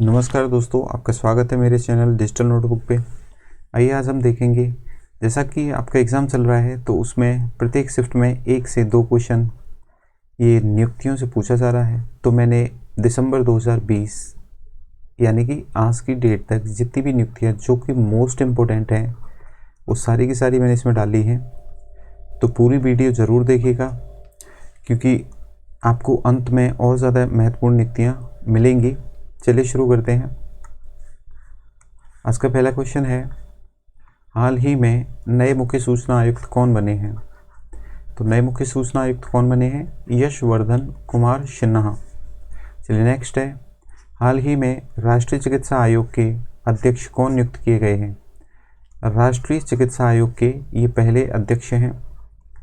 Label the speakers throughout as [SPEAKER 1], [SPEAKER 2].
[SPEAKER 1] नमस्कार दोस्तों, आपका स्वागत है मेरे चैनल डिजिटल नोटबुक पे। आइए आज हम देखेंगे, जैसा कि आपका एग्ज़ाम चल रहा है तो उसमें प्रत्येक शिफ्ट में 1 से 2 क्वेश्चन ये नियुक्तियों से पूछा जा रहा है। तो मैंने दिसंबर 2020 यानी कि आज की डेट तक जितनी भी नियुक्तियाँ जो कि मोस्ट इम्पोर्टेंट हैं वो सारी की सारी मैंने इसमें डाली हैं। तो पूरी वीडियो ज़रूर देखिएगा क्योंकि आपको अंत में और ज़्यादा महत्वपूर्ण नियुक्तियाँ मिलेंगी। चलिए शुरू करते हैं। आज का पहला क्वेश्चन है, हाल ही में नए मुख्य सूचना आयुक्त कौन बने हैं? तो नए मुख्य सूचना आयुक्त कौन बने हैं? यशवर्धन कुमार सिन्हा। चलिए नेक्स्ट है, हाल ही में राष्ट्रीय चिकित्सा आयोग के अध्यक्ष कौन नियुक्त किए गए हैं? राष्ट्रीय चिकित्सा आयोग के ये पहले अध्यक्ष हैं।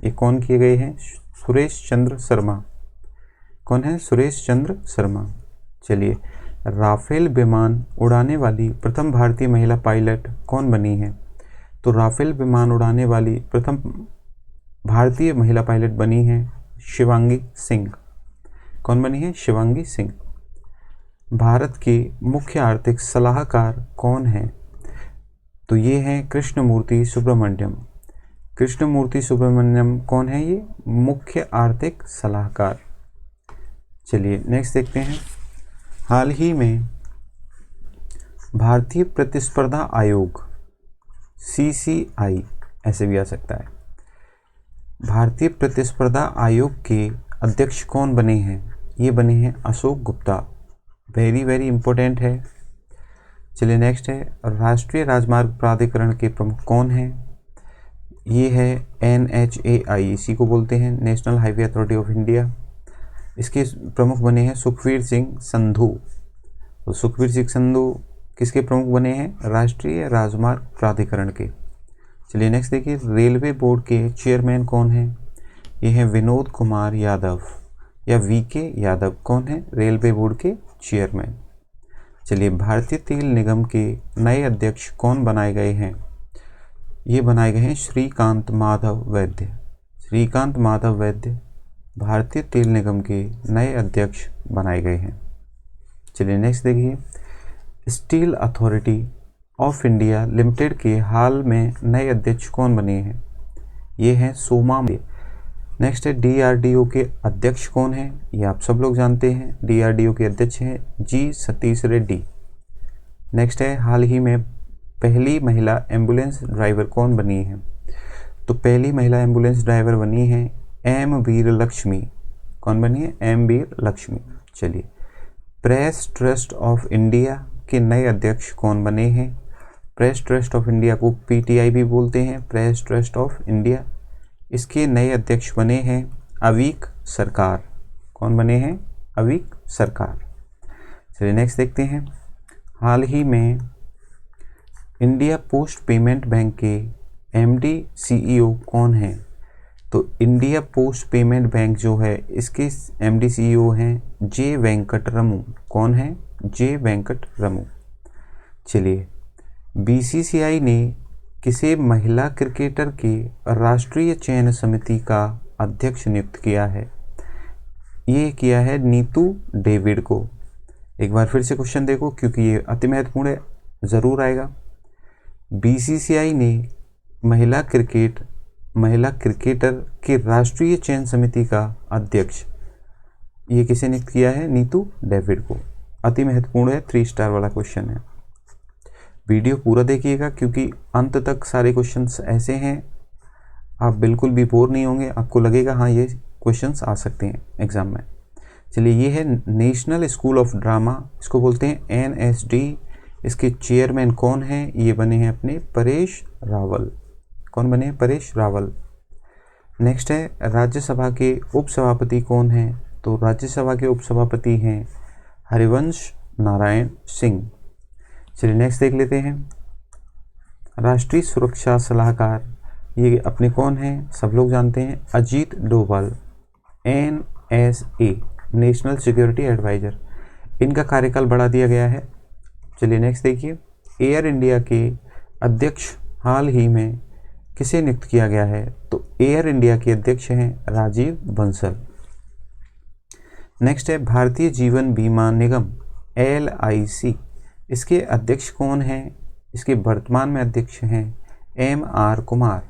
[SPEAKER 1] ये कौन किए गए हैं? सुरेश चंद्र शर्मा। कौन है? सुरेश चंद्र शर्मा। चलिए, राफेल विमान उड़ाने वाली प्रथम भारतीय महिला पायलट कौन बनी है? तो राफेल विमान उड़ाने वाली प्रथम भारतीय महिला पायलट बनी है शिवांगी सिंह। कौन बनी है? शिवांगी सिंह। भारत के मुख्य आर्थिक सलाहकार कौन हैं? तो ये हैं कृष्णमूर्ति सुब्रमण्यम। कृष्णमूर्ति सुब्रमण्यम कौन है? ये मुख्य आर्थिक सलाहकार। चलिए नेक्स्ट देखते हैं, हाल ही में भारतीय प्रतिस्पर्धा आयोग CCI ऐसे भी आ सकता है, भारतीय प्रतिस्पर्धा आयोग के अध्यक्ष कौन बने हैं? ये बने हैं Ashok Gupta. Very very important है। चलिए नेक्स्ट है, राष्ट्रीय राजमार्ग प्राधिकरण के प्रमुख कौन हैं? ये है NHAI, इसी को बोलते हैं national highway authority of India. इसके प्रमुख बने हैं सुखबीर सिंह संधू। तो सुखबीर सिंह संधू किसके प्रमुख बने हैं? राष्ट्रीय राजमार्ग प्राधिकरण के। चलिए नेक्स्ट देखिए, रेलवे बोर्ड के चेयरमैन कौन हैं? ये हैं विनोद कुमार यादव या VK यादव। कौन है? रेलवे बोर्ड के चेयरमैन। चलिए, भारतीय तेल निगम के नए अध्यक्ष कौन बनाए गए हैं? ये बनाए गए हैं श्रीकांत माधव वैद्य। श्रीकांत माधव वैद्य भारतीय तेल निगम के नए अध्यक्ष बनाए गए हैं। चलिए नेक्स्ट देखिए, steel authority of India limited के हाल में नए अध्यक्ष कौन बने हैं? ये हैं सोमा। नेक्स्ट है, DRDO के अध्यक्ष कौन हैं? ये आप सब लोग जानते हैं, DRDO के अध्यक्ष हैं G सतीश रेड्डी। नेक्स्ट है, हाल ही में पहली महिला एम्बुलेंस ड्राइवर कौन बनी है? तो पहली महिला एम्बुलेंस ड्राइवर बनी है M वीर लक्ष्मी। कौन बनी है? M वीर लक्ष्मी। चलिए, प्रेस ट्रस्ट ऑफ इंडिया के नए अध्यक्ष कौन बने हैं? प्रेस ट्रस्ट ऑफ इंडिया को PTI भी बोलते हैं, प्रेस ट्रस्ट ऑफ इंडिया। इसके नए अध्यक्ष बने हैं अवीक सरकार। कौन बने हैं? अवीक सरकार। चलिए नेक्स्ट देखते हैं, हाल ही में इंडिया पोस्ट पेमेंट बैंक के MD CEO कौन हैं? तो इंडिया पोस्ट पेमेंट बैंक जो है इसके MD CEO हैं J वेंकट रमू। कौन है? J वेंकट रमू। चलिए, BCCI ने किसे महिला क्रिकेटर के राष्ट्रीय चयन समिति का अध्यक्ष नियुक्त किया है? ये किया है नीतू डेविड को। एक बार फिर से क्वेश्चन देखो क्योंकि ये अति महत्वपूर्ण है, ज़रूर आएगा। BCCI ने महिला क्रिकेटर के राष्ट्रीय चयन समिति का अध्यक्ष ये किसे नियुक्त किया है? नीतू डेविड को। अति महत्वपूर्ण है, 3 स्टार वाला क्वेश्चन है। वीडियो पूरा देखिएगा क्योंकि अंत तक सारे क्वेश्चंस ऐसे हैं, आप बिल्कुल भी बोर नहीं होंगे, आपको लगेगा हाँ ये क्वेश्चंस आ सकते हैं एग्जाम में। चलिए, ये है नेशनल स्कूल ऑफ ड्रामा, इसको बोलते हैं NSD। इसके चेयरमैन कौन हैं? ये बने हैं अपने परेश रावल। कौन बने हैं? परेश रावल। नेक्स्ट है, राज्यसभा के उपसभापति कौन हैं? तो राज्यसभा के उपसभापति हैं हरिवंश नारायण सिंह। चलिए नेक्स्ट देख लेते हैं, राष्ट्रीय सुरक्षा सलाहकार ये अपने कौन हैं? सब लोग जानते हैं, Ajit Doval. NSA national security adviser, इनका कार्यकाल बढ़ा दिया गया है। चलिए नेक्स्ट देखिए, एयर इंडिया के अध्यक्ष हाल ही में किसे नियुक्त किया गया है? तो एयर इंडिया के अध्यक्ष हैं राजीव बंसल। नेक्स्ट है, भारतीय जीवन बीमा निगम LIC इसके अध्यक्ष कौन हैं? इसके वर्तमान में अध्यक्ष हैं M.R. कुमार।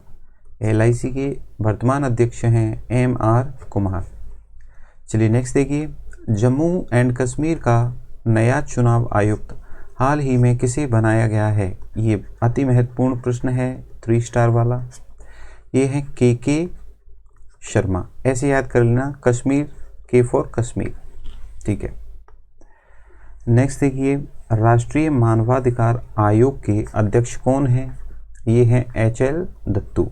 [SPEAKER 1] LIC के वर्तमान अध्यक्ष हैं M.R. कुमार। चलिए नेक्स्ट देखिए, जम्मू एंड कश्मीर का नया चुनाव आयुक्त हाल ही में किसे बनाया गया है? ये अति महत्वपूर्ण प्रश्न है, 3 स्टार वाला। ये है KK शर्मा। ऐसे याद कर लेना, कश्मीर, K फॉर कश्मीर, ठीक है। नेक्स्ट देखिए, राष्ट्रीय मानवाधिकार आयोग के अध्यक्ष कौन हैं? ये हैं HL दत्तू।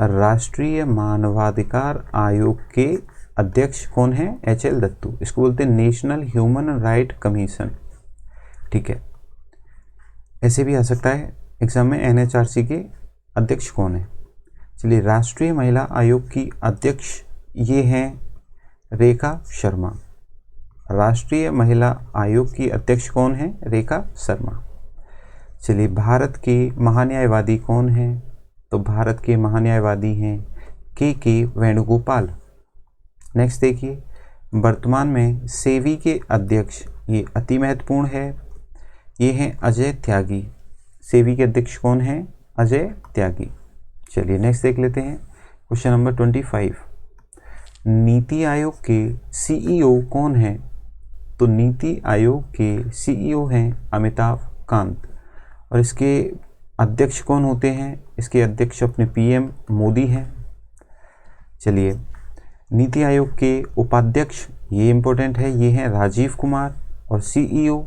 [SPEAKER 1] राष्ट्रीय मानवाधिकार आयोग के अध्यक्ष कौन हैं? HL दत्तू। इसको बोलते हैं नेशनल ह्यूमन राइट कमीशन, ठीक है। ऐसे भी आ सकता है एग्जाम में, NHRC के अध्यक्ष कौन है? चलिए, राष्ट्रीय महिला आयोग की अध्यक्ष ये हैं रेखा शर्मा। राष्ट्रीय महिला आयोग की अध्यक्ष कौन है? रेखा शर्मा। चलिए, भारत के महान्यायवादी कौन हैं? तो भारत के महान्यायवादी हैं KK वेणुगोपाल। नेक्स्ट देखिए, वर्तमान में सेवी के अध्यक्ष, ये अति महत्वपूर्ण है, ये हैं अजय त्यागी। सेवी के अध्यक्ष कौन हैं? अजय त्यागी। चलिए नेक्स्ट देख लेते हैं, क्वेश्चन नंबर 25। नीति आयोग के CEO कौन हैं? तो नीति आयोग के CEO हैं अमिताभ कांत। और इसके अध्यक्ष कौन होते हैं? इसके अध्यक्ष अपने PM मोदी हैं। चलिए, नीति आयोग के उपाध्यक्ष, ये इम्पोर्टेंट है, ये हैं राजीव कुमार। और CEO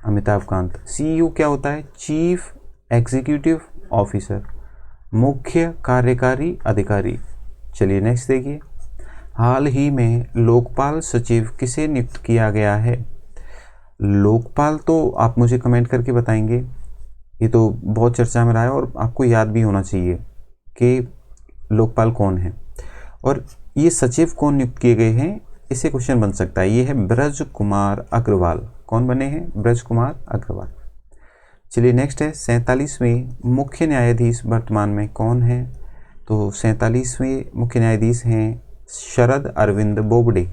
[SPEAKER 1] अमिताभ कांत। CEO क्या होता है? चीफ एग्जीक्यूटिव ऑफिसर, मुख्य कार्यकारी अधिकारी। चलिए नेक्स्ट देखिए, हाल ही में लोकपाल सचिव किसे नियुक्त किया गया है? लोकपाल तो आप मुझे कमेंट करके बताएंगे, ये तो बहुत चर्चा में रहा है और आपको याद भी होना चाहिए कि लोकपाल कौन है। और ये सचिव कौन नियुक्त किए गए हैं, इससे क्वेश्चन बन सकता है। ये है ब्रज कुमार अग्रवाल। कौन बने हैं? ब्रज कुमार अग्रवाल। चलिए नेक्स्ट है, 47वें मुख्य न्यायाधीश वर्तमान में कौन है? तो 47वें मुख्य न्यायाधीश हैं शरद अरविंद बोबडे।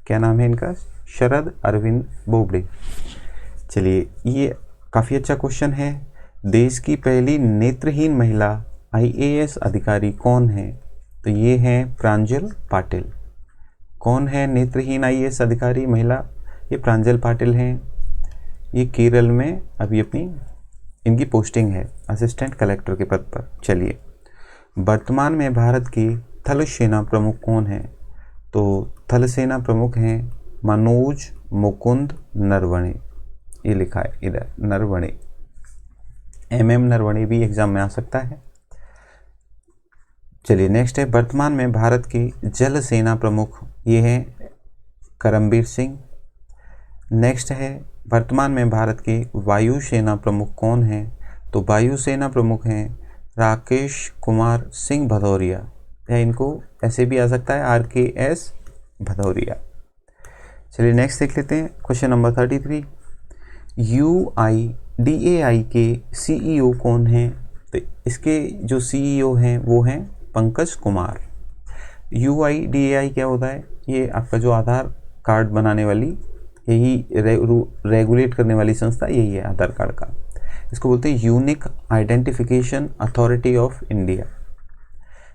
[SPEAKER 1] क्या नाम है इनका? शरद अरविंद बोबडे। चलिए, ये काफ़ी अच्छा क्वेश्चन है। देश की पहली नेत्रहीन महिला IAS अधिकारी कौन है? तो ये हैं प्रांजल पाटिल। कौन है नेत्रहीन IAS अधिकारी महिला? ये प्रांजल पाटिल हैं। ये केरल में अभी अपनी इनकी पोस्टिंग है असिस्टेंट कलेक्टर के पद पर। चलिए, वर्तमान में भारत की थल सेना प्रमुख कौन है? तो थल सेना प्रमुख हैं मनोज मुकुंद नरवणे। ये लिखा है इधर, नरवणे, MM नरवणे भी एग्जाम में आ सकता है। चलिए नेक्स्ट है, वर्तमान में भारत की जल सेना प्रमुख, ये हैं करमबीर सिंह। नेक्स्ट है, वर्तमान में भारत के वायु सेना प्रमुख कौन हैं? तो वायु सेना प्रमुख हैं राकेश कुमार सिंह भदौरिया, या इनको ऐसे भी आ सकता है RKS भदौरिया। चलिए नेक्स्ट देख लेते हैं, क्वेश्चन नंबर 33। UIDAI के CEO कौन हैं? तो इसके जो CEO हैं वो हैं पंकज कुमार। UIDAI क्या होता है? ये आपका जो आधार कार्ड बनाने वाली, यही रेगुलेट करने वाली संस्था यही है आधार कार्ड का। इसको बोलते हैं unique identification authority of India.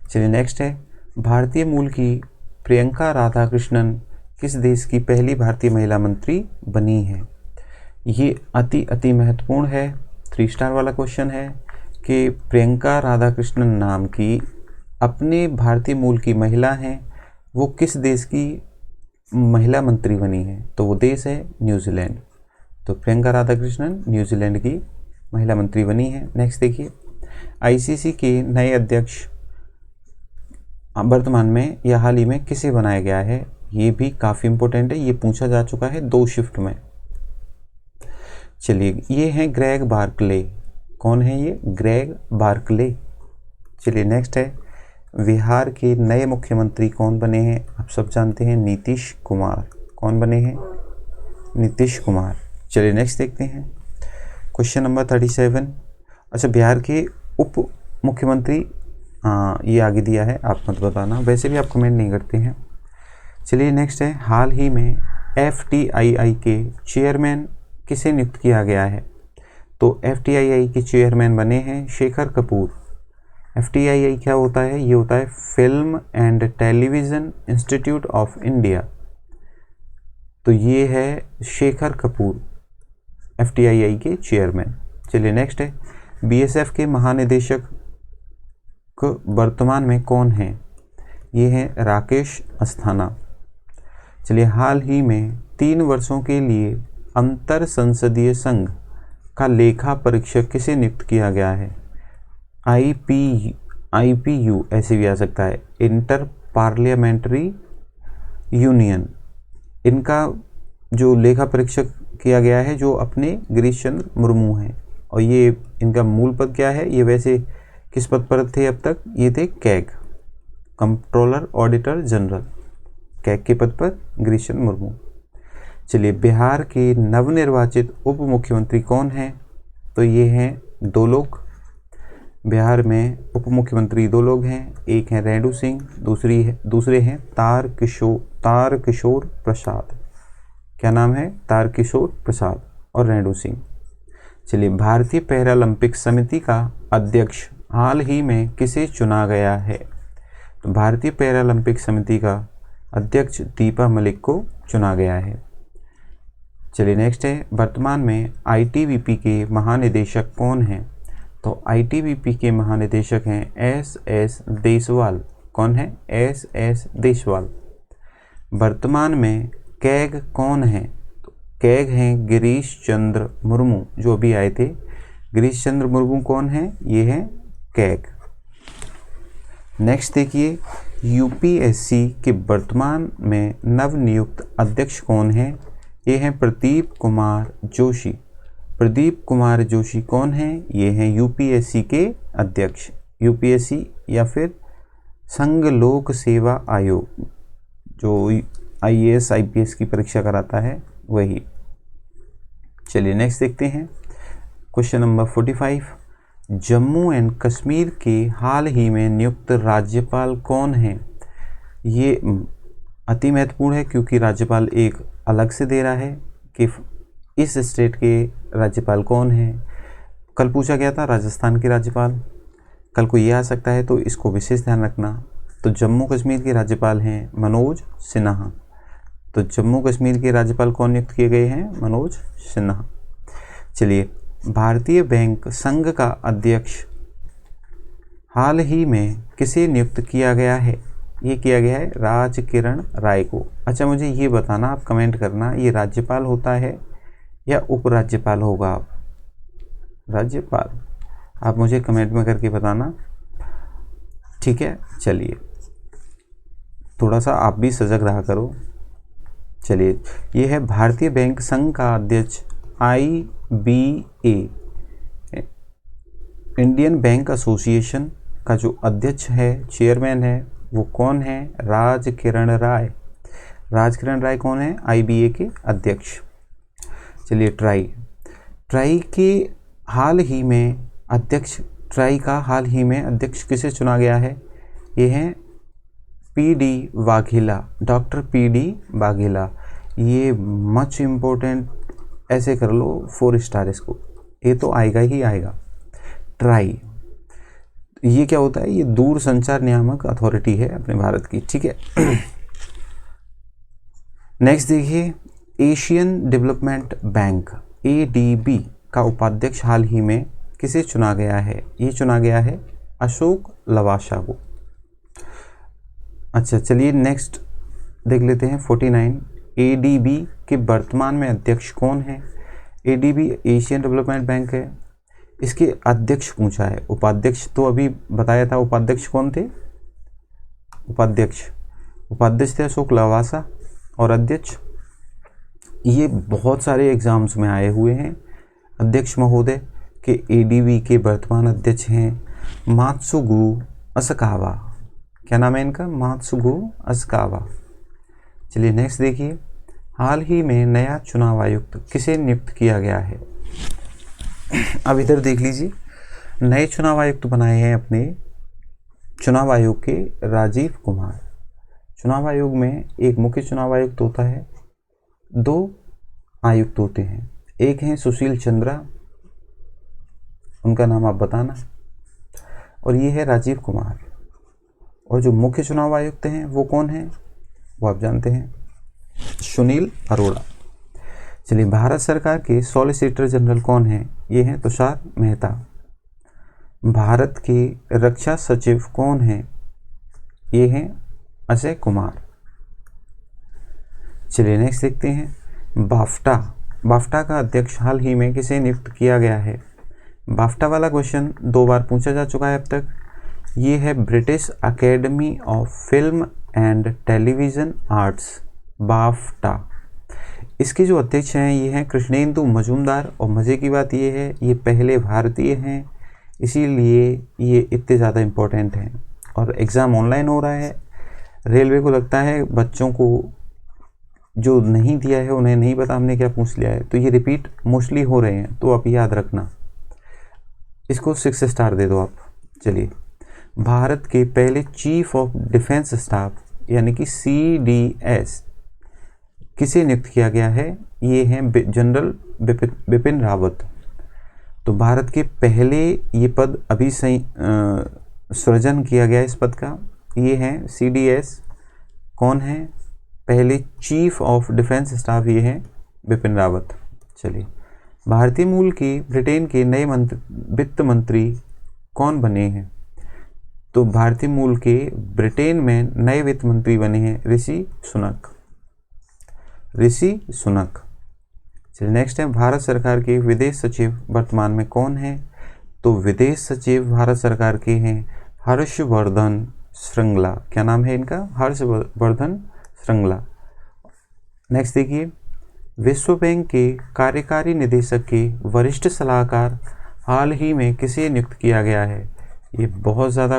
[SPEAKER 1] चलिए नेक्स्ट है, भारतीय मूल की प्रियंका राधाकृष्णन किस देश की पहली भारतीय महिला मंत्री बनी है? ये अति महत्वपूर्ण है, 3 स्टार वाला क्वेश्चन है कि प्रियंका राधाकृष्णन नाम की अपने भारतीय मूल की महिला हैं, वो किस देश की महिला मंत्री बनी है? तो वो देश है न्यूजीलैंड। तो प्रियंका राधाकृष्णन न्यूजीलैंड की महिला मंत्री बनी है। नेक्स्ट देखिए, ICC के नए अध्यक्ष वर्तमान में या हाल ही में किसे बनाया गया है? ये भी काफ़ी इंपॉर्टेंट है, ये पूछा जा चुका है 2 शिफ्ट में। चलिए, ये हैं ग्रेग बार्कले। कौन है ये? Greg Barclay. चलिए नेक्स्ट है, बिहार के नए मुख्यमंत्री कौन बने हैं? आप सब जानते हैं नीतीश कुमार। कौन बने हैं? नीतीश कुमार। चलिए नेक्स्ट देखते हैं, क्वेश्चन नंबर 37। अच्छा, बिहार के उप मुख्यमंत्री, हाँ ये आगे दिया है, आप मत बताना, वैसे भी आप कमेंट नहीं करते हैं। चलिए नेक्स्ट है, हाल ही में FTII के चेयरमैन किसे नियुक्त किया गया है? तो FTII के चेयरमैन बने हैं शेखर कपूर। FTII क्या होता है? ये होता है film and television institute of India. तो ये है शेखर कपूर FTII के चेयरमैन। चलिए नेक्स्ट है, BSF के महानिदेशक वर्तमान में कौन हैं? ये हैं राकेश अस्थाना। चलिए, हाल ही में 3 वर्षों के लिए अंतर संसदीय संघ का लेखा परीक्षक किसे नियुक्त किया गया है? IPU ऐसे भी आ सकता है, इंटर पार्लियामेंट्री यूनियन। इनका जो लेखा परीक्षक किया गया है जो अपने गिरीश चंद्र मुर्मू हैं। और ये इनका मूल पद क्या है? ये वैसे किस पद पर थे अब तक? ये थे CAG, controller auditor general. CAG के पद पर गिरीश चंद्र मुर्मू। चलिए, बिहार के नवनिर्वाचित उप मुख्यमंत्री कौन हैं? तो ये हैं 2 लोग। बिहार में उप मुख्यमंत्री 2 लोग हैं, एक हैं रेणु सिंह, दूसरे हैं तारकिशोर प्रसाद। क्या नाम है? तारकिशोर प्रसाद और रेणु सिंह। चलिए, भारतीय पैरालंपिक समिति का अध्यक्ष हाल ही में किसे चुना गया है? तो भारतीय पैरालंपिक समिति का अध्यक्ष दीपा मलिक को चुना गया है। चलिए नेक्स्ट है, वर्तमान में ITBP के महानिदेशक कौन हैं? तो ITBP के महानिदेशक हैं SS देशवाल। कौन है? SS देशवाल। वर्तमान में कैग कौन है? तो कैग हैं गिरीश चंद्र मुर्मू, जो अभी आए थे। गिरीश चंद्र मुर्मू कौन है? ये है कैग। नेक्स्ट देखिए, UPSC के वर्तमान में नवनियुक्त अध्यक्ष कौन है? ये हैं प्रदीप कुमार जोशी। प्रदीप कुमार जोशी कौन है? ये हैं UPSC के अध्यक्ष। UPSC या फिर संघ लोक सेवा आयोग, जो IAS IPS की परीक्षा कराता है, वही। चलिए नेक्स्ट देखते हैं, question number 45। Jammu and Kashmir के हाल ही में नियुक्त राज्यपाल कौन हैं? ये अति महत्वपूर्ण है क्योंकि राज्यपाल एक अलग से दे रहा है कि इस स्टेट के राज्यपाल कौन हैं। कल पूछा गया था राजस्थान के राज्यपाल, कल को ये आ सकता है, तो इसको विशेष ध्यान रखना। तो जम्मू कश्मीर के राज्यपाल हैं मनोज सिन्हा। तो जम्मू कश्मीर के राज्यपाल कौन नियुक्त किए गए हैं? मनोज सिन्हा। चलिए, भारतीय बैंक संघ का अध्यक्ष हाल ही में किसे नियुक्त किया गया है? ये किया गया है राजकिरण राय को। अच्छा, मुझे ये बताना, आप कमेंट करना, ये राज्यपाल होता है या उपराज्यपाल होगा? आप राज्यपाल, आप मुझे कमेंट में करके बताना, ठीक है। चलिए, थोड़ा सा आप भी सजग रहा करो। चलिए, ये है भारतीय बैंक संघ का अध्यक्ष IBA, इंडियन बैंक एसोसिएशन का जो अध्यक्ष है, चेयरमैन है, वो कौन है? राजकिरण राय। राजकिरण राय कौन है? IBA के अध्यक्ष। चलिए, ट्राई के हाल ही में अध्यक्ष, ट्राई का हाल ही में अध्यक्ष किसे चुना गया है? ये हैं PD Vaghela, doctor PD Vaghela. ये मच इम्पोर्टेंट, ऐसे कर लो 4 स्टार इसको, ये तो आएगा ही आएगा। ट्राई ये क्या होता है? ये दूर संचार नियामक अथॉरिटी है अपने भारत की, ठीक है। नेक्स्ट देखिए, एशियन डेवलपमेंट बैंक ADB का उपाध्यक्ष हाल ही में किसे चुना गया है? ये चुना गया है अशोक लवासा को। अच्छा, चलिए नेक्स्ट देख लेते हैं 49। ADB के वर्तमान में अध्यक्ष कौन है? ADB एशियन डेवलपमेंट बैंक है, इसके अध्यक्ष पूछा है। उपाध्यक्ष तो अभी बताया था, उपाध्यक्ष कौन थे? उपाध्यक्ष थे अशोक लवासा, और अध्यक्ष ये बहुत सारे एग्जाम्स में आए हुए हैं। अध्यक्ष महोदय के ADB के वर्तमान अध्यक्ष हैं मात्सुगु असकावा। क्या नाम है इनका? मात्सुगु असकावा। चलिए नेक्स्ट देखिए, हाल ही में नया चुनाव आयुक्त किसे नियुक्त किया गया है? अब इधर देख लीजिए, नए चुनाव आयुक्त बनाए हैं अपने चुनाव आयोग के राजीव कुमार। चुनाव आयोग में एक मुख्य चुनाव आयुक्त होता है, 2 आयुक्त होते हैं, एक हैं सुशील चंद्रा उनका नाम आप बताना। और ये है राजीव कुमार। और जो मुख्य चुनाव आयुक्त हैं वो कौन हैं, वो आप जानते हैं, सुनील अरोड़ा। चलिए, भारत सरकार के सॉलिसिटर जनरल कौन हैं, ये हैं तुषार मेहता। भारत के रक्षा सचिव कौन हैं, ये हैं अजय कुमार। चलिए नेक्स्ट देखते हैं बाफ्टा। बाफ्टा का अध्यक्ष हाल ही में किसे नियुक्त किया गया है। बाफ्टा वाला क्वेश्चन 2 बार पूछा जा चुका है अब तक। ये है British academy of film and television arts, BAFTA. इसके जो अध्यक्ष हैं ये हैं कृष्णेंदु मजूमदार। और मज़े की बात ये है, ये पहले भारतीय हैं, इसीलिए ये इतने ज़्यादा इम्पोर्टेंट हैं। और एग्ज़ाम ऑनलाइन हो रहा है। रेलवे को लगता है बच्चों को जो नहीं दिया है उन्हें नहीं पता हमने क्या पूछ लिया है, तो ये रिपीट मोस्टली हो रहे हैं, तो आप याद रखना। इसको 6 स्टार दे दो आप। चलिए, भारत के पहले चीफ ऑफ डिफेंस स्टाफ यानी कि CDS किसे नियुक्त किया गया है, ये हैं जनरल बिपिन रावत। तो भारत के पहले ये पद अभी सृजन किया गया इस पद का, ये हैं CDS। कौन है पहले चीफ ऑफ डिफेंस स्टाफ, ये हैं बिपिन रावत। चलिए, भारतीय मूल के ब्रिटेन के नए वित्त मंत्री कौन बने हैं। तो भारतीय मूल के ब्रिटेन में नए वित्त मंत्री बने हैं ऋषि सुनक। चलिए नेक्स्ट है भारत सरकार के विदेश सचिव वर्तमान में कौन है। तो विदेश सचिव भारत सरकार के हैं हर्षवर्धन श्रृंगला। क्या नाम है इनका, हर्षवर्धन श्रृंगला। नेक्स्ट देखिए, विश्व बैंक के कार्यकारी निदेशक के वरिष्ठ सलाहकार हाल ही में किसे नियुक्त किया गया है। ये बहुत ज़्यादा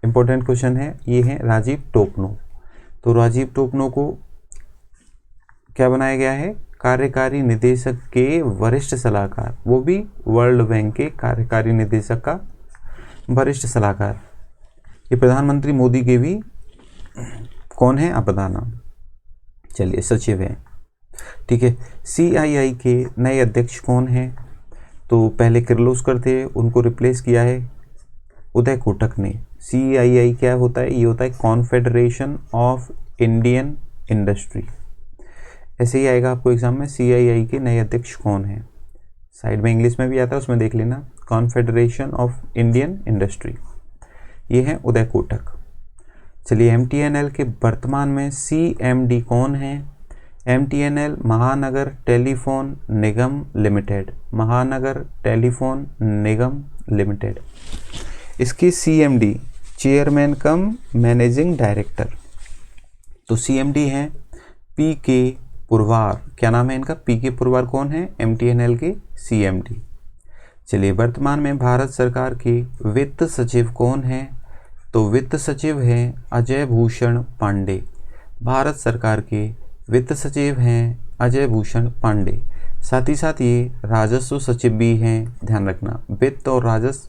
[SPEAKER 1] इम्पोर्टेंट क्वेश्चन है। ये हैं राजीव टोपनो। तो राजीव टोपनो को क्या बनाया गया है, कार्यकारी निदेशक के वरिष्ठ सलाहकार, वो भी वर्ल्ड बैंक के कार्यकारी निदेशक का वरिष्ठ सलाहकार। ये प्रधानमंत्री मोदी के भी कौन है आप बताना। चलिए, सचिव हैं, ठीक है। CII के नए अध्यक्ष कौन हैं। तो पहले किर्लोस्कर थे, उनको रिप्लेस किया है उदय कोटक ने। CII क्या होता है, ये होता है कॉन्फेडरेशन ऑफ इंडियन इंडस्ट्री। ऐसे ही आएगा आपको एग्जाम में, CII के नए अध्यक्ष कौन हैं। साइड में इंग्लिश में भी आता है, उसमें देख लेना, कॉन्फेडरेशन ऑफ इंडियन इंडस्ट्री। ये हैं उदय कोटक। चलिए, MTNL के वर्तमान में CMD कौन है। MTNL महानगर टेलीफोन निगम लिमिटेड, महानगर टेलीफोन निगम लिमिटेड। इसकी CMD chairman cum managing director. तो CMD हैं PK पुरवार। क्या नाम है इनका, PK पुरवार। कौन है, MTNL के CMD। चलिए, वर्तमान में भारत सरकार के वित्त सचिव कौन हैं। तो वित्त सचिव हैं अजय भूषण पांडे। भारत सरकार के वित्त सचिव हैं अजय भूषण पांडे। साथ ही साथ ये राजस्व सचिव भी हैं, ध्यान रखना। वित्त और राजस्व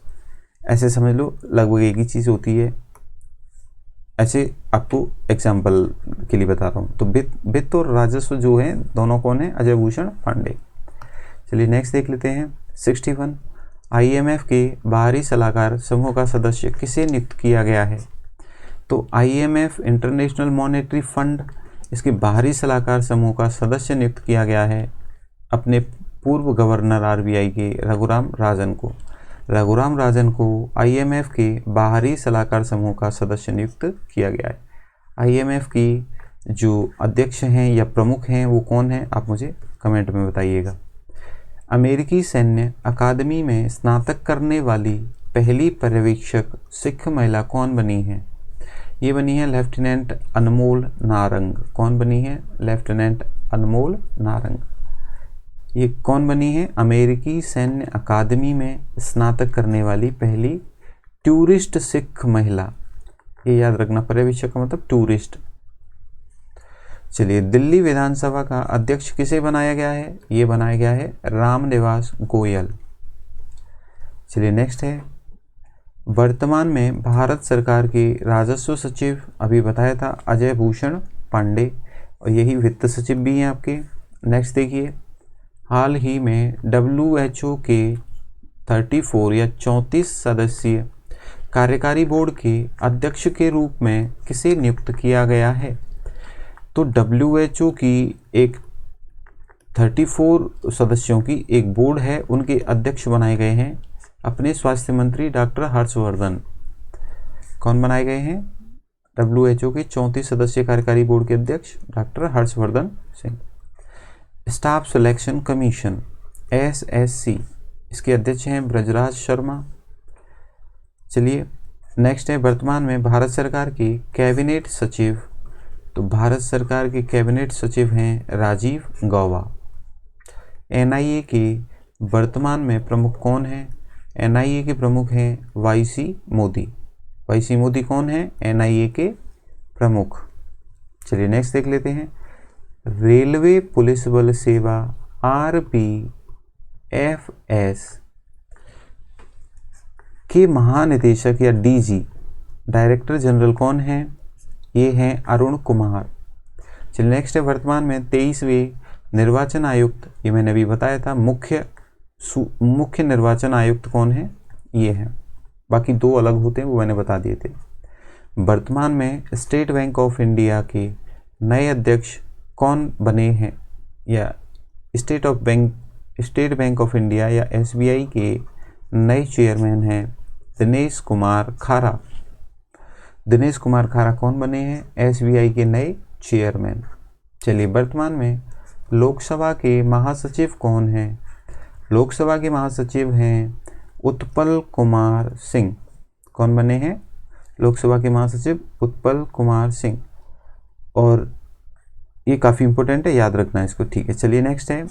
[SPEAKER 1] ऐसे समझ लो लगभग एक ही चीज़ होती है, ऐसे आपको एग्जाम्पल के लिए बता रहा हूँ। तो वित्त और राजस्व जो है दोनों कौन है, अजय भूषण पांडे। चलिए नेक्स्ट देख लेते हैं 61। IMF के बाहरी सलाहकार समूह का सदस्य किसे नियुक्त किया गया है। तो IMF इंटरनेशनल मॉनेटरी फंड, इसके बाहरी सलाहकार समूह का सदस्य नियुक्त किया गया है अपने पूर्व गवर्नर RBI के रघुराम राजन को। रघुराम राजन को IMF के बाहरी सलाहकार समूह का सदस्य नियुक्त किया गया है। IMF की जो अध्यक्ष हैं या प्रमुख हैं वो कौन है, आप मुझे कमेंट में बताइएगा। अमेरिकी सैन्य अकादमी में स्नातक करने वाली पहली पर्यवेक्षक सिख महिला कौन बनी है। ये बनी है लेफ्टिनेंट अनमोल नारंग। कौन बनी है, लेफ्टिनेंट अनमोल नारंग। ये कौन बनी है, अमेरिकी सैन्य अकादमी में स्नातक करने वाली पहली टूरिस्ट सिख महिला। ये याद रखना, पर्यवेक्षक का मतलब टूरिस्ट। चलिए, दिल्ली विधानसभा का अध्यक्ष किसे बनाया गया है। ये बनाया गया है रामनिवास गोयल। चलिए नेक्स्ट है, वर्तमान में भारत सरकार के राजस्व सचिव अभी बताया था अजय भूषण पांडे, और यही वित्त सचिव भी हैं आपके। नेक्स्ट देखिए, हाल ही में WHO के 34 या 34 सदस्यीय कार्यकारी बोर्ड के अध्यक्ष के रूप में किसे नियुक्त किया गया है? तो WHO की एक 34 सदस्यों की एक बोर्ड है, उनके अध्यक्ष बनाए गए हैं अपने स्वास्थ्य मंत्री डॉक्टर हर्षवर्धन। कौन बनाए गए हैं? WHO के 34 सदस्यीय कार्यकारी बोर्ड के अध्यक्ष doctor Harshvardhan Singh. Staff selection commission SSC, इसके अध्यक्ष हैं ब्रजराज शर्मा। चलिए नेक्स्ट है, वर्तमान में भारत सरकार के कैबिनेट सचिव। तो भारत सरकार के कैबिनेट सचिव हैं राजीव गौबा। NIA के वर्तमान में प्रमुख कौन हैं? NIA के प्रमुख हैं YC मोदी। YC मोदी कौन है? NIA के प्रमुख। चलिए नेक्स्ट देख लेते हैं, रेलवे पुलिस बल सेवा RPFS के महानिदेशक या DG डायरेक्टर जनरल कौन है? ये हैं अरुण कुमार। चलिए नेक्स्ट है, वर्तमान में 23वें निर्वाचन आयुक्त, ये मैंने अभी बताया था, मुख्य निर्वाचन आयुक्त कौन है? ये है। बाकी दो अलग होते हैं, वो मैंने बता दिए थे। वर्तमान में स्टेट बैंक ऑफ इंडिया के नए अध्यक्ष कौन बने हैं? या स्टेट बैंक ऑफ इंडिया या SBI के नए चेयरमैन हैं दिनेश कुमार खारा। दिनेश कुमार खारा कौन बने हैं? SBI के नए चेयरमैन। चलिए वर्तमान में लोकसभा के महासचिव कौन हैं? लोकसभा के महासचिव हैं उत्पल कुमार सिंह। कौन बने हैं? लोकसभा के महासचिव उत्पल कुमार सिंह। और ये काफ़ी इंपॉर्टेंट है, याद रखना है इसको, ठीक है। चलिए नेक्स्ट है,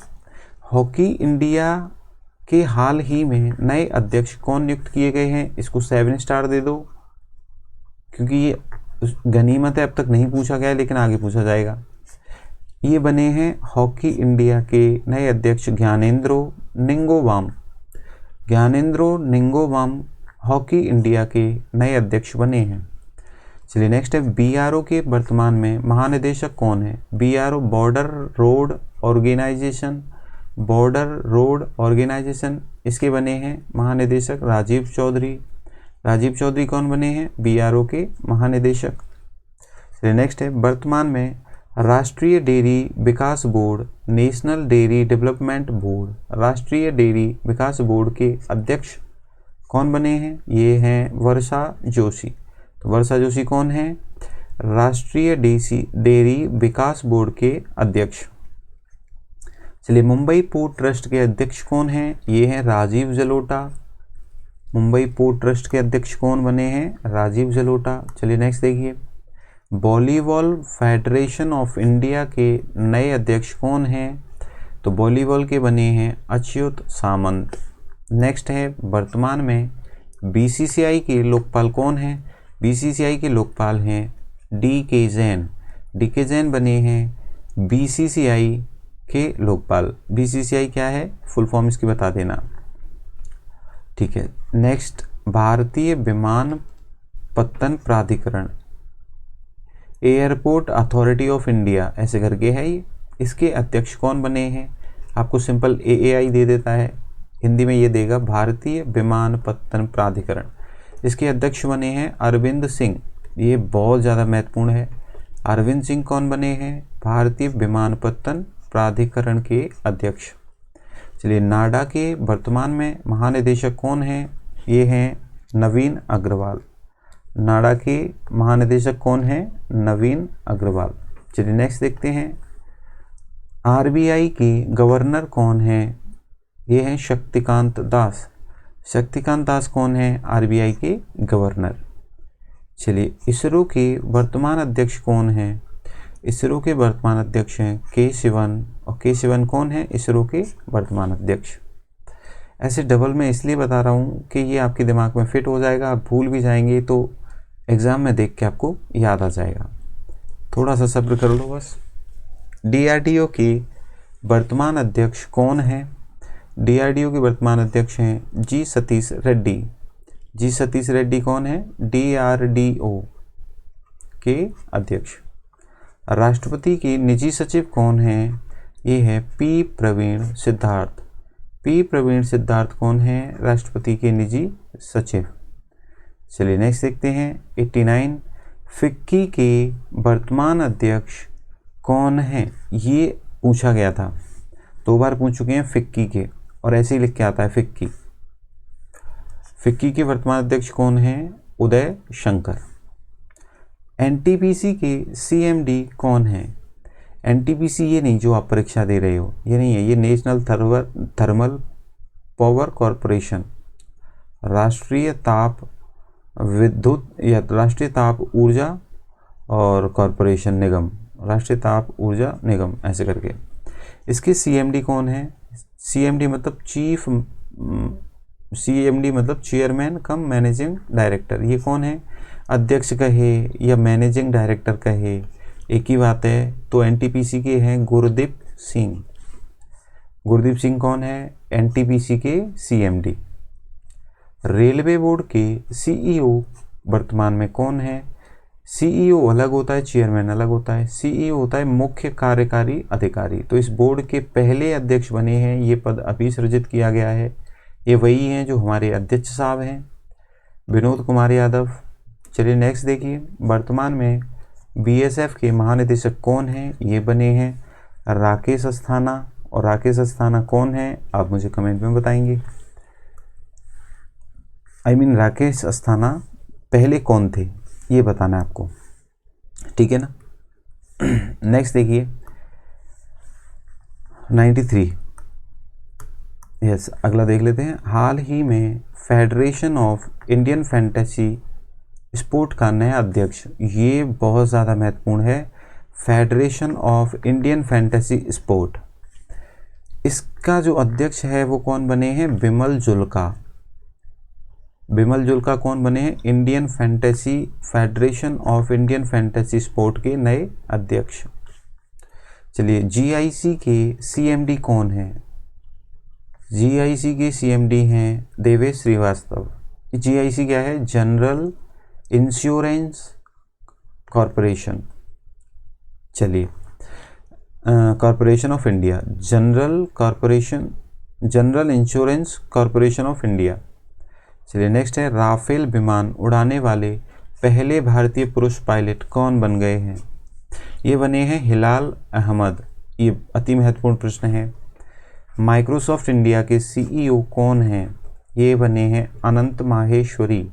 [SPEAKER 1] हॉकी इंडिया के हाल ही में नए अध्यक्ष कौन नियुक्त किए गए हैं? इसको 7 स्टार दे दो, क्योंकि ये गनीमत है, अब तक नहीं पूछा गया है लेकिन आगे पूछा जाएगा। ये बने हैं हॉकी इंडिया के नए अध्यक्ष ज्ञानेंद्रो निंगोबाम। ज्ञानेंद्रो निंगोबाम हॉकी इंडिया के नए अध्यक्ष बने हैं। चलिए नेक्स्ट है, BRO के वर्तमान में महानिदेशक कौन है? BRO बॉर्डर रोड ऑर्गेनाइजेशन, इसके बने हैं महानिदेशक राजीव चौधरी। राजीव चौधरी कौन बने हैं? BRO के महानिदेशक। चलिए नेक्स्ट है, वर्तमान में राष्ट्रीय डेयरी विकास board, national dairy development board, राष्ट्रीय डेयरी विकास बोर्ड के अध्यक्ष कौन बने हैं? ये हैं वर्षा जोशी। तो वर्षा जोशी कौन है? राष्ट्रीय डेयरी विकास बोर्ड के अध्यक्ष। चलिए मुंबई पोर्ट ट्रस्ट के अध्यक्ष कौन हैं? ये हैं राजीव जलोटा। मुंबई पोर्ट ट्रस्ट के अध्यक्ष कौन बने हैं? राजीव जलोटा। चलिए नेक्स्ट देखिए, वॉलीबॉल फेडरेशन ऑफ इंडिया के नए अध्यक्ष कौन हैं? तो वॉलीबॉल के बने हैं अच्युत सामंत। नेक्स्ट है, वर्तमान में BCCI के लोकपाल कौन हैं? BCCI के लोकपाल हैं DK जैन। DK जैन बने हैं BCCI के लोकपाल। BCCI क्या है? फुल फॉर्म इसकी बता देना, ठीक है। नेक्स्ट, भारतीय विमानपत्तन प्राधिकरण, एयरपोर्ट अथॉरिटी ऑफ इंडिया ऐसे करके है ये, इसके अध्यक्ष कौन बने हैं? आपको सिंपल AAI दे देता है, हिंदी में ये देगा भारतीय विमानपत्तन प्राधिकरण। इसके अध्यक्ष बने हैं अरविंद सिंह। ये बहुत ज़्यादा महत्वपूर्ण है। अरविंद सिंह कौन बने हैं? भारतीय विमानपत्तन प्राधिकरण के अध्यक्ष। चलिए, नाडा के वर्तमान में महानिदेशक कौन हैं? ये हैं नवीन अग्रवाल। नाडा के महानिदेशक कौन हैं? नवीन अग्रवाल। चलिए नेक्स्ट देखते हैं, RBI के गवर्नर कौन हैं? ये हैं शक्तिकांत दास। शक्तिकांत दास कौन है? RBI के गवर्नर। चलिए, इसरो के वर्तमान अध्यक्ष कौन हैं? इसरो के वर्तमान अध्यक्ष हैं के शिवन। और के शिवन कौन है? इसरो के वर्तमान अध्यक्ष। ऐसे डबल में इसलिए बता रहा हूँ कि ये आपके दिमाग में फिट हो जाएगा, आप भूल भी जाएंगे तो एग्ज़ाम में देख के आपको याद आ जाएगा। थोड़ा सा सब्र कर लो बस। DRDO के वर्तमान अध्यक्ष कौन हैं? DRDO के वर्तमान अध्यक्ष हैं जी सतीश रेड्डी। जी सतीश रेड्डी कौन है? DRDO के अध्यक्ष। राष्ट्रपति के निजी सचिव कौन हैं? ये है P प्रवीण सिद्धार्थ। पी प्रवीण सिद्धार्थ कौन है? राष्ट्रपति के निजी सचिव। चलिए नेक्स्ट देखते हैं 89, फिक्की के वर्तमान अध्यक्ष कौन है? ये पूछा गया था, 2 बार पूछ चुके हैं फिक्की के, और ऐसे ही लिख के आता है फिक्की। फिक्की के वर्तमान अध्यक्ष कौन है? उदय शंकर। एनटीपीसी के सीएमडी कौन है? एनटीपीसी ये नहीं जो आप परीक्षा दे रहे हो, ये नहीं है, ये नेशनल थर्मल पावर कॉरपोरेशन, राष्ट्रीय ताप विद्युत या राष्ट्रीय ताप ऊर्जा और कॉरपोरेशन निगम, राष्ट्रीय ताप ऊर्जा निगम ऐसे करके। इसके सीएमडी कौन है? सीएमडी मतलब सीएमडी मतलब चेयरमैन कम मैनेजिंग डायरेक्टर। ये कौन है? अध्यक्ष कहे या मैनेजिंग डायरेक्टर कहे, एक ही बात है। तो एनटीपीसी के हैं गुरदीप सिंह। गुरदीप सिंह कौन है? एनटीपीसी के सीएमडी। रेलवे बोर्ड के सीईओ वर्तमान में कौन है? सीईओ अलग होता है, चेयरमैन अलग होता है। सीईओ होता है मुख्य कार्यकारी अधिकारी। तो इस बोर्ड के पहले अध्यक्ष बने हैं, ये पद अभी सृजित किया गया है। ये वही हैं जो हमारे अध्यक्ष साहब हैं, विनोद कुमार यादव। चलिए नेक्स्ट देखिए, वर्तमान में बीएसएफ के महानिदेशक कौन हैं? ये बने हैं राकेश अस्थाना। और राकेश अस्थाना कौन है? आप मुझे कमेंट में बताएंगे। राकेश अस्थाना पहले कौन थे ये बताना है आपको, ठीक है ना। नेक्स्ट देखिए 93, यस अगला देख लेते हैं। हाल ही में federation of Indian fantasy sport का नया अध्यक्ष, ये बहुत ज़्यादा महत्वपूर्ण है, federation of Indian fantasy sport. इसका जो अध्यक्ष है वो कौन बने हैं? बिमल जुल्का। बिमल जुल्का कौन बने हैं? Indian fantasy federation of Indian fantasy sport के नए अध्यक्ष। चलिए जीआईसी के सीएमडी कौन है? जीआईसी के सीएमडी हैं देवेश श्रीवास्तव। जीआईसी क्या है? General insurance corporation. चलिए corporation of India, general insurance corporation of India. चलिए नेक्स्ट है, राफेल विमान उड़ाने वाले पहले भारतीय पुरुष पायलट कौन बन गए हैं? ये बने हैं हिलाल अहमद। ये अति महत्वपूर्ण प्रश्न है। माइक्रोसॉफ्ट इंडिया के सीईओ कौन हैं? ये बने हैं अनंत माहेश्वरी।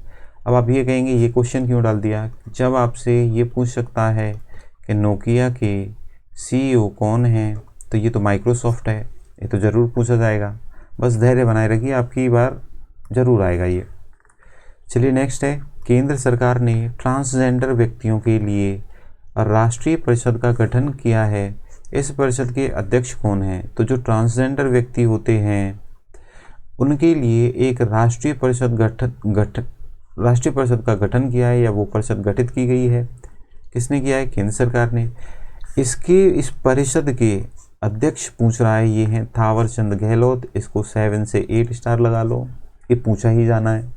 [SPEAKER 1] अब आप ये कहेंगे ये क्वेश्चन क्यों डाल दिया? जब आपसे ये पूछ सकता है कि नोकिया के सीईओ कौन हैं, तो ये तो माइक्रोसॉफ्ट है, ये तो ज़रूर पूछा जाएगा। बस धैर्य बनाए रखिए, आपकी बार ज़रूर आएगा ये। चलिए नेक्स्ट है, केंद्र सरकार ने ट्रांसजेंडर व्यक्तियों के लिए राष्ट्रीय परिषद का गठन किया है। इस परिषद के अध्यक्ष कौन हैं? तो जो ट्रांसजेंडर व्यक्ति होते हैं उनके लिए एक राष्ट्रीय परिषद का गठन किया है, या वो परिषद गठित की गई है। किसने किया है? केंद्र सरकार ने। इस परिषद के अध्यक्ष पूछ रहा है, ये हैं थावर चंद गहलोत। इसको 7 से 8 स्टार लगा लो, ये पूछा ही जाना है।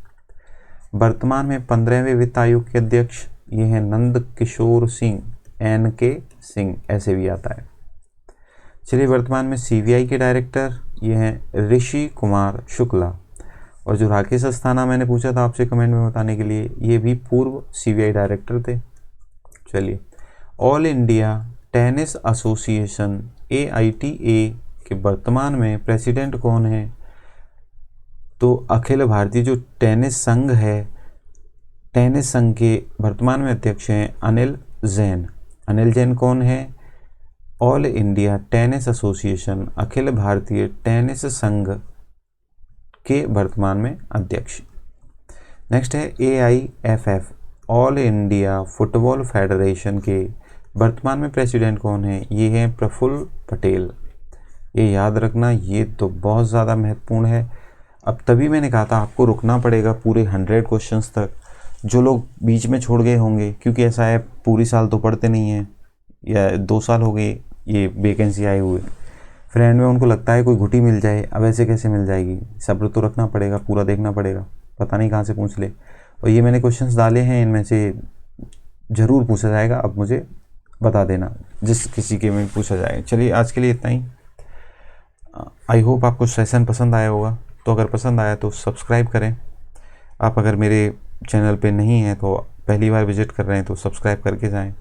[SPEAKER 1] वर्तमान में 15वें वित्त आयोग के अध्यक्ष ये हैं नंद किशोर सिंह, NK सिंह ऐसे भी आता है। चलिए वर्तमान में CBI के डायरेक्टर ये हैं ऋषि कुमार शुक्ला। और जो राकेश अस्थाना मैंने पूछा था आपसे कमेंट में बताने के लिए, ये भी पूर्व CBI डायरेक्टर थे। चलिए, all India tennis association AITA के वर्तमान में प्रेसिडेंट कौन है? तो अखिल भारतीय जो टेनिस संघ है, टेनिस संघ के वर्तमान में अध्यक्ष हैं अनिल जैन। अनिल जैन कौन है? All India tennis association, Akhil Bharatiya tennis संघ के वर्तमान में अध्यक्ष। नेक्स्ट है AIFF, all India football federation के वर्तमान में प्रेसिडेंट कौन है? ये हैं प्रफुल्ल पटेल। ये याद रखना, ये तो बहुत ज़्यादा महत्वपूर्ण है। अब तभी मैंने कहा था आपको रुकना पड़ेगा पूरे 100 क्वेश्चंस तक। जो लोग बीच में छोड़ गए होंगे, क्योंकि ऐसा है पूरी साल तो पढ़ते नहीं हैं, या 2 साल हो गए ये वैकेंसी आए हुए, फिर एंड में उनको लगता है कोई घुटी मिल जाए। अब ऐसे कैसे मिल जाएगी? सब्र तो रखना पड़ेगा, पूरा देखना पड़ेगा, पता नहीं कहाँ से पूछ ले। और ये मैंने क्वेश्चंस डाले हैं, इनमें से ज़रूर पूछा जाएगा। अब मुझे बता देना जिस किसी के में पूछा जाएगा। चलिए आज के लिए इतना ही। आई होप आपको सेशन पसंद आया होगा। तो अगर पसंद आया तो सब्सक्राइब करें। आप अगर मेरे चैनल पे नहीं हैं तो पहली बार विजिट कर रहे हैं तो सब्सक्राइब करके जाएं।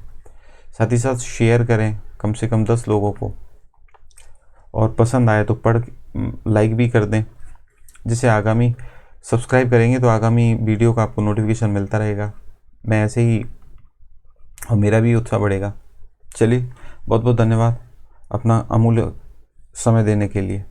[SPEAKER 1] साथ ही साथ शेयर करें कम से कम 10 लोगों को, और पसंद आए तो लाइक भी कर दें, जिससे आगामी सब्सक्राइब करेंगे तो आगामी वीडियो का आपको नोटिफिकेशन मिलता रहेगा। मैं ऐसे ही, और मेरा भी उत्साह बढ़ेगा। चलिए, बहुत बहुत धन्यवाद अपना अमूल्य समय देने के लिए।